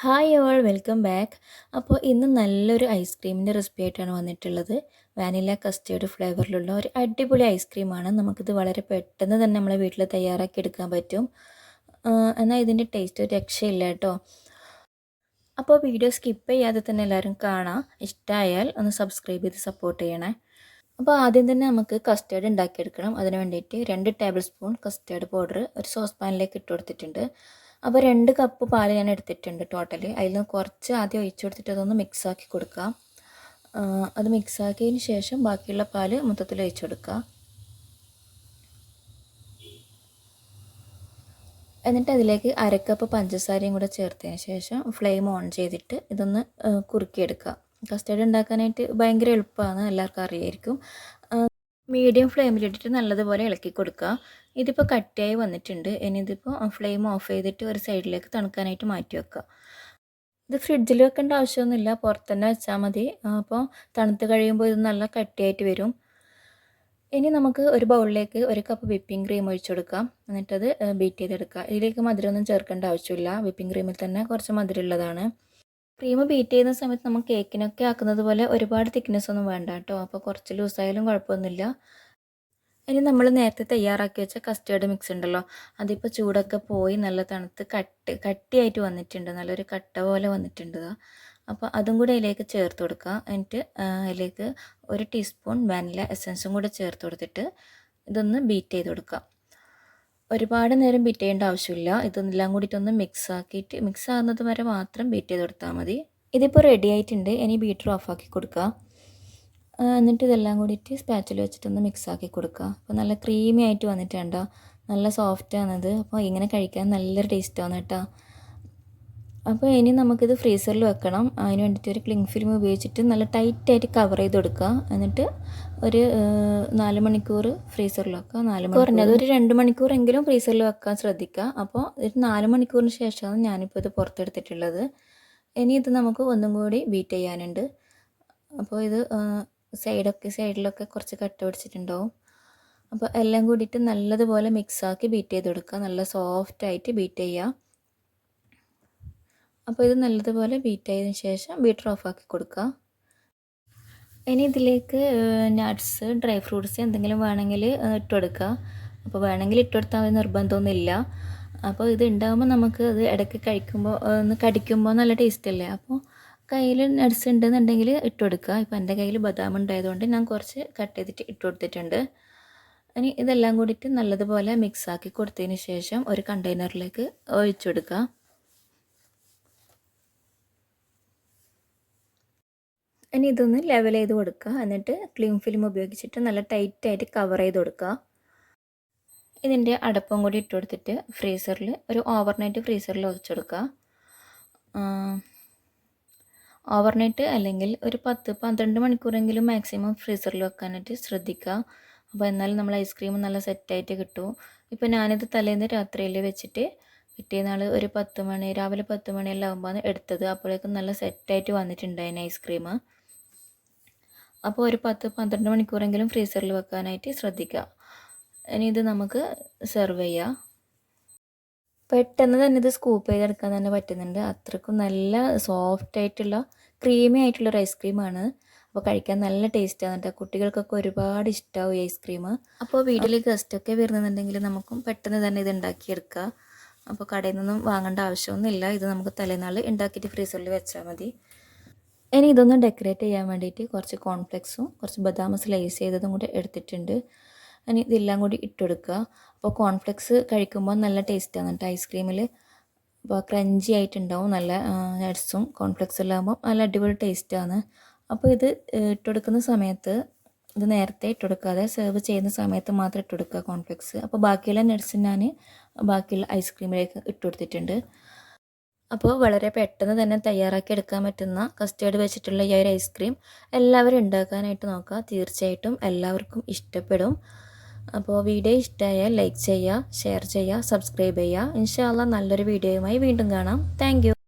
Hi all welcome back. അപ്പോൾ ഇന്ന് നല്ലൊരു ഐസ്ക്രീമിൻ്റെ റെസിപ്പി ആയിട്ടാണ് വന്നിട്ടുള്ളത്. വാനില കസ്റ്റേർഡ് ഫ്ലേവറിലുള്ള ഒരു അടിപൊളി ഐസ്ക്രീമാണ്. നമുക്കിത് വളരെ പെട്ടെന്ന് തന്നെ നമ്മളെ വീട്ടിൽ തയ്യാറാക്കി എടുക്കാൻ പറ്റും. എന്നാൽ ഇതിൻ്റെ ടേസ്റ്റ് ഒരു രക്ഷയില്ല കേട്ടോ. അപ്പോൾ വീഡിയോ സ്കിപ്പ് ചെയ്യാതെ തന്നെ എല്ലാവരും കാണാം. ഇഷ്ടമായാൽ ഒന്ന് സബ്സ്ക്രൈബ് ചെയ്ത് സപ്പോർട്ട് ചെയ്യണേ. അപ്പോൾ ആദ്യം തന്നെ നമുക്ക് കസ്റ്റേർഡ് ഉണ്ടാക്കിയെടുക്കണം. അതിന് വേണ്ടിയിട്ട് 2 ടേബിൾ സ്പൂൺ കസ്റ്റേർഡ് പൗഡർ ഒരു സോസ് പാനിലേക്ക് ഇട്ട് കൊടുത്തിട്ടുണ്ട്. അപ്പോൾ 2 കപ്പ് പാൽ ഞാൻ എടുത്തിട്ടുണ്ട് ടോട്ടൽ. അതിൽ നിന്ന് കുറച്ച് ആദ്യം ഒഴിച്ചു കൊടുത്തിട്ട് അതൊന്ന് മിക്സാക്കി കൊടുക്കാം. അത് മിക്സാക്കിയതിന് ശേഷം ബാക്കിയുള്ള പാൽ മൊത്തത്തിൽ ഒഴിച്ചു കൊടുക്കുക. എന്നിട്ട് അതിലേക്ക് അരക്കപ്പ് പഞ്ചസാരയും കൂടെ ചേർത്തതിന് ശേഷം ഫ്ലെയിം ഓൺ ചെയ്തിട്ട് ഇതൊന്ന് കുറുക്കിയെടുക്കുക. കസ്റ്റേർഡ് ഉണ്ടാക്കാനായിട്ട് ഭയങ്കര എളുപ്പമാണ്, എല്ലാവർക്കും അറിയായിരിക്കും. മീഡിയം ഫ്ലെയിമിലിട്ടിട്ട് നല്ലതുപോലെ ഇളക്കി കൊടുക്കുക. ഇതിപ്പോൾ കട്ടിയായി വന്നിട്ടുണ്ട്. ഇനി ഇതിപ്പോൾ ഫ്ലെയിം ഓഫ് ചെയ്തിട്ട് ഒരു സൈഡിലേക്ക് തണുക്കാനായിട്ട് മാറ്റി വെക്കുക. ഇത് ഫ്രിഡ്ജിൽ വെക്കേണ്ട ആവശ്യമൊന്നുമില്ല, പുറത്തുതന്നെ വെച്ചാൽ മതി. അപ്പോൾ തണുത്ത് കഴിയുമ്പോൾ ഇത് നല്ല കട്ടിയായിട്ട് വരും. ഇനി നമുക്ക് ഒരു ബൗളിലേക്ക് 1 കപ്പ് വിപ്പിംഗ് ക്രീം ഒഴിച്ചു കൊടുക്കാം. എന്നിട്ടത് ബീറ്റ് ചെയ്തെടുക്കുക. ഇതിലേക്ക് മധുരമൊന്നും ചേർക്കേണ്ട ആവശ്യമില്ല, വിപ്പിംഗ് ക്രീമിൽ തന്നെ കുറച്ച് മധുരമുള്ളതാണ്. ക്രീം ബീറ്റ് ചെയ്യുന്ന സമയത്ത് നമ്മൾ കേക്കിനൊക്കെ ആക്കുന്നത് പോലെ ഒരുപാട് തിക്നെസ് ഒന്നും വേണ്ട കേട്ടോ. അപ്പോൾ കുറച്ച് ലൂസായാലും കുഴപ്പമൊന്നുമില്ല. ഇനി നമ്മൾ നേരത്തെ തയ്യാറാക്കി വെച്ച കസ്റ്റേർഡ് മിക്സ് ഉണ്ടല്ലോ, അതിപ്പോൾ ചൂടൊക്കെ പോയി നല്ല തണുത്ത് കട്ടിയായിട്ട് വന്നിട്ടുണ്ട്, നല്ലൊരു കട്ട പോലെ വന്നിട്ടുണ്ട്. അപ്പോൾ അതും കൂടി അതിലേക്ക് ചേർത്ത് കൊടുക്കുക. എന്നിട്ട് അതിലേക്ക് 1 ടീസ്പൂൺ വാനില എസൻസും കൂടെ ചേർത്ത് കൊടുത്തിട്ട് ഇതൊന്ന് ബീറ്റ് ചെയ്ത് കൊടുക്കുക. ഒരുപാട് നേരം ബീറ്റ് ചെയ്യേണ്ട ആവശ്യമില്ല. ഇതെല്ലാം കൂടിയിട്ടൊന്ന് മിക്സ് ആകുന്നത് വരെ മാത്രം ബീറ്റ് ചെയ്ത് കൊടുത്താൽ മതി. ഇതിപ്പോൾ റെഡി ആയിട്ടുണ്ട്. ഇനി ബീറ്റർ ഓഫാക്കി കൊടുക്കുക. എന്നിട്ട് ഇതെല്ലാം കൂടിയിട്ട് സ്പാച്ചിൽ വെച്ചിട്ടൊന്ന് മിക്സാക്കി കൊടുക്കുക. അപ്പോൾ നല്ല ക്രീമി ആയിട്ട് വന്നിട്ടുണ്ടോ, നല്ല സോഫ്റ്റാണത്. അപ്പോൾ ഇങ്ങനെ കഴിക്കാൻ നല്ലൊരു ടേസ്റ്റാണ് കേട്ടോ. അപ്പോൾ ഇനി നമുക്കിത് ഫ്രീസറിൽ വെക്കണം. അതിന് വേണ്ടിയിട്ട് ഒരു ക്ലിങ് ഫിലിം ഉപയോഗിച്ചിട്ട് നല്ല ടൈറ്റായിട്ട് കവർ ചെയ്ത് കൊടുക്കുക. എന്നിട്ട് ഒരു 4 മണിക്കൂർ ഫ്രീസറിൽ വെക്കുക. 4 മണിക്കൂർ കുറഞ്ഞത് ഒരു 2 മണിക്കൂറെങ്കിലും ഫ്രീസറിൽ വെക്കാൻ ശ്രദ്ധിക്കുക. അപ്പോൾ ഒരു 4 മണിക്കൂറിന് ശേഷമാണ് ഞാനിപ്പോൾ ഇത് പുറത്തെടുത്തിട്ടുള്ളത്. ഇനി ഇത് നമുക്ക് ഒന്നും കൂടി ബീറ്റ് ചെയ്യാനുണ്ട്. അപ്പോൾ ഇത് സൈഡിലൊക്കെ കുറച്ച് കട്ട പിടിച്ചിട്ടുണ്ടാവും. അപ്പോൾ എല്ലാം കൂടിയിട്ട് നല്ലതുപോലെ മിക്സാക്കി ബീറ്റ് ചെയ്ത് കൊടുക്കുക. നല്ല സോഫ്റ്റായിട്ട് ബീറ്റ് ചെയ്യുക. അപ്പോൾ ഇത് നല്ലതുപോലെ ബീറ്റ് ചെയ്തതിന് ശേഷം ബീറ്റർ ഓഫാക്കി കൊടുക്കുക. ഇനി ഇതിലേക്ക് നട്ട്സ്, ഡ്രൈ ഫ്രൂട്ട്സ് എന്തെങ്കിലും വേണമെങ്കിൽ ഇട്ട് കൊടുക്കുക. അപ്പോൾ വേണമെങ്കിൽ ഇട്ട് കൊടുത്താൽ മതി, നിർബന്ധമൊന്നുമില്ല. അപ്പോൾ ഇത് ഉണ്ടാകുമ്പോൾ നമുക്ക് അത് ഇടയ്ക്ക് കഴിക്കുമ്പോൾ ഒന്ന് കടിക്കുമ്പോൾ നല്ല ടേസ്റ്റ് അല്ലേ. അപ്പോൾ കയ്യിൽ നട്ട്സ് ഉണ്ടെന്നുണ്ടെങ്കിൽ ഇട്ട് കൊടുക്കുക. ഇപ്പോൾ എൻ്റെ കയ്യിൽ ബദാം ഉണ്ടായതുകൊണ്ട് ഞാൻ കുറച്ച് കട്ട് ചെയ്തിട്ട് ഇട്ട് കൊടുത്തിട്ടുണ്ട്. ഇനി ഇതെല്ലാം കൂടിയിട്ട് നല്ലതുപോലെ മിക്സാക്കി കൊടുത്തതിന് ശേഷം ഒരു കണ്ടെയ്നറിലേക്ക് ഒഴിച്ചു കൊടുക്കുക. ഇനി ഇതൊന്ന് ലെവൽ ചെയ്ത് കൊടുക്കുക. എന്നിട്ട് ക്ലീൻ ഫിലിം ഉപയോഗിച്ചിട്ട് നല്ല ടൈറ്റായിട്ട് കവർ ചെയ്ത് കൊടുക്കുക. ഇതിൻ്റെ അടപ്പും കൂടി ഇട്ട് കൊടുത്തിട്ട് ഫ്രീസറിൽ ഒരു ഓവർനൈറ്റ് ഫ്രീസറിൽ വെച്ച് കൊടുക്കുക. ഓവർനൈറ്റ് അല്ലെങ്കിൽ ഒരു 10-12 മണിക്കൂറെങ്കിലും മാക്സിമം ഫ്രീസറിൽ വെക്കാനായിട്ട് ശ്രദ്ധിക്കുക. അപ്പോൾ എന്നാലും നമ്മൾ ഐസ്ക്രീം നല്ല സെറ്റായിട്ട് കിട്ടും. ഇപ്പോൾ ഞാനിത് തലേന്ന് രാത്രിയിൽ വെച്ചിട്ട് പിറ്റേന്നാൾ ഒരു 10 മണി, രാവിലെ 10 മണിയെല്ലാം ആകുമ്പോൾ എടുത്തത്. അപ്പോഴേക്കും നല്ല സെറ്റായിട്ട് വന്നിട്ടുണ്ടായിരുന്നു ഐസ്ക്രീം. അപ്പോൾ ഒരു 10-12 മണിക്കൂറെങ്കിലും ഫ്രീസറിൽ വെക്കാനായിട്ട് ശ്രദ്ധിക്കുക. ഇനി ഇത് നമുക്ക് സെർവ് ചെയ്യാം. പെട്ടെന്ന് തന്നെ ഇത് സ്കൂപ്പ് ചെയ്തെടുക്കാൻ തന്നെ പറ്റുന്നുണ്ട്. അത്രക്കും നല്ല സോഫ്റ്റായിട്ടുള്ള ക്രീമി ആയിട്ടുള്ളൊരു ഐസ്ക്രീമാണ്. അപ്പോൾ കഴിക്കാൻ നല്ല ടേസ്റ്റാണ് കേട്ടോ. കുട്ടികൾക്കൊക്കെ ഒരുപാട് ഇഷ്ടമാവും ഈ ഐസ്ക്രീം. അപ്പോൾ വീട്ടിൽ ഗസ്റ്റൊക്കെ വരുന്നുണ്ടെങ്കിൽ നമുക്കും പെട്ടെന്ന് തന്നെ ഇത് ഉണ്ടാക്കിയെടുക്കുക. അപ്പോൾ കടയിൽ നിന്നും വാങ്ങേണ്ട ആവശ്യമൊന്നുമില്ല. ഇത് നമുക്ക് തലേനാൾ ഉണ്ടാക്കിയിട്ട് ഫ്രീസറിൽ വെച്ചാൽ മതി. ഇനി ഇതൊന്ന് ഡെക്കറേറ്റ് ചെയ്യാൻ വേണ്ടിയിട്ട് കുറച്ച് കോൺഫ്ലെക്സും കുറച്ച് ബദാം സ്ലൈസ് ചെയ്തതും കൂടി എടുത്തിട്ടുണ്ട്. ഇനി ഇതെല്ലാം കൂടി ഇട്ടെടുക്കുക. അപ്പോൾ കോൺഫ്ലെക്സ് കഴിക്കുമ്പോൾ നല്ല ടേസ്റ്റാണ് കേട്ടോ ഐസ്ക്രീമിൽ. അപ്പോൾ ക്രഞ്ചി ആയിട്ടുണ്ടാവും, നല്ല നട്ട്സും കോൺഫ്ലെക്സും എല്ലാം ആകുമ്പോൾ നല്ല അടിപൊളി ടേസ്റ്റാണ്. അപ്പോൾ ഇത് ഇട്ടെടുക്കുന്ന സമയത്ത് ഇത് നേരത്തെ ഇട്ടെടുക്കാതെ സെർവ് ചെയ്യുന്ന സമയത്ത് മാത്രം ഇട്ടെടുക്കുക കോൺഫ്ലെക്സ്. അപ്പോൾ ബാക്കിയുള്ള നട്ട്സ് ഞാൻ ബാക്കിയുള്ള ഐസ്ക്രീമിലേക്ക് ഇട്ടുകൊടുത്തിട്ടുണ്ട്. അപ്പോൾ വളരെ പെട്ടെന്ന് തന്നെ തയ്യാറാക്കി എടുക്കാൻ പറ്റുന്ന കസ്റ്റേർഡ് വെച്ചിട്ടുള്ള ഈ ഒരു ഐസ്ക്രീം എല്ലാവരും ഉണ്ടാക്കാനായിട്ട് നോക്കുക. തീർച്ചയായിട്ടും എല്ലാവർക്കും ഇഷ്ടപ്പെടും. അപ്പോൾ വീഡിയോ ഇഷ്ടമായാൽ ലൈക്ക് ചെയ്യുക, ഷെയർ ചെയ്യുക, സബ്സ്ക്രൈബ് ചെയ്യുക. ഇൻഷാ അല്ലാഹ് നല്ലൊരു വീഡിയോയുമായി വീണ്ടും കാണാം. താങ്ക്